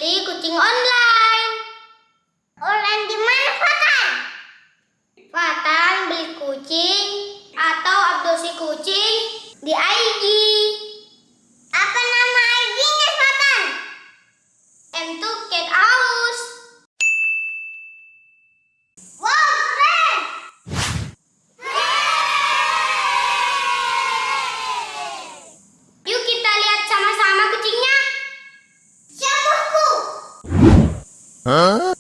beli kucing online. Online di mana, Fatan? Fatan beli kucing atau adopsi kucing di IG. Apa nama IG-nya, Fatan? Cat House. Wow, keren! Yuk kita lihat sama-sama kucingnya. Siap, bosku. Hah?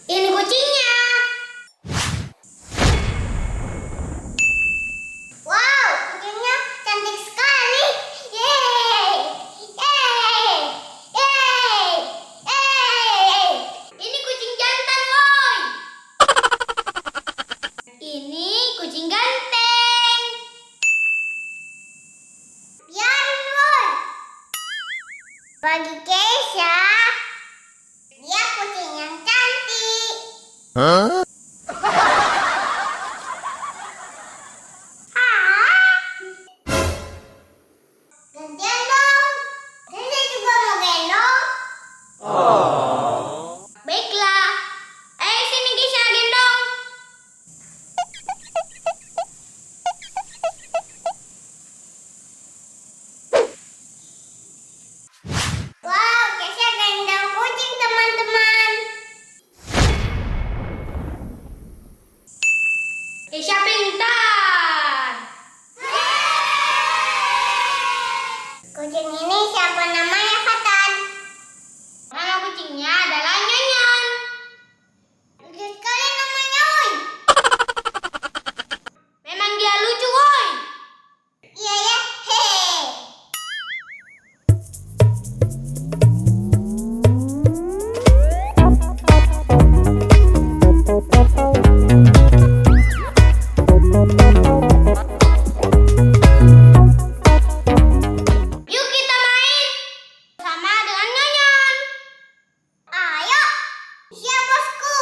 Ini kucingnya. Wow, kucingnya cantik sekali. Yeay! Yeay! Yeay! Yeay! Ini kucing jantan, woi. Ini kucing ganteng. Biarin, woi. Bagi Keysha, dia kucing yang cantik. Hah? Gantian dong. Saya juga mau gendong. Baiklah. Sini Keysha gendong. Wow, Keysha gendong kucing, teman-teman. Keysha pintar. Kucing ini siapa namanya, Fatan? Nama kucingnya adalah Nonton. Lucu sekali namanya, woi. Memang dia lucu, woi. Iya ya, hehe. Yuk kita main sama dengan Nonton. Ayo, siap bosku.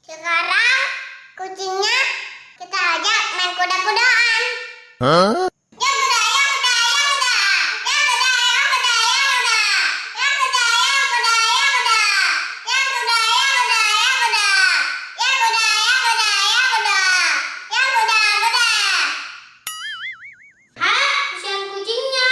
Sekarang kucingnya kita ajak main kuda-kudaan. Ya kuda, ya kuda, ya kuda. Ya kuda, ya kuda, ya kuda. Ya kuda, ya kuda, ya kuda. Ya kuda, ya kuda, ya kuda. Ya kuda, ya kuda, ya kuda. Ya kuda, kuda. Hah? Kasihan kucingnya.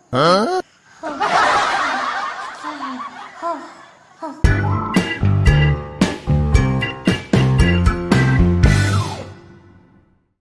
Hah?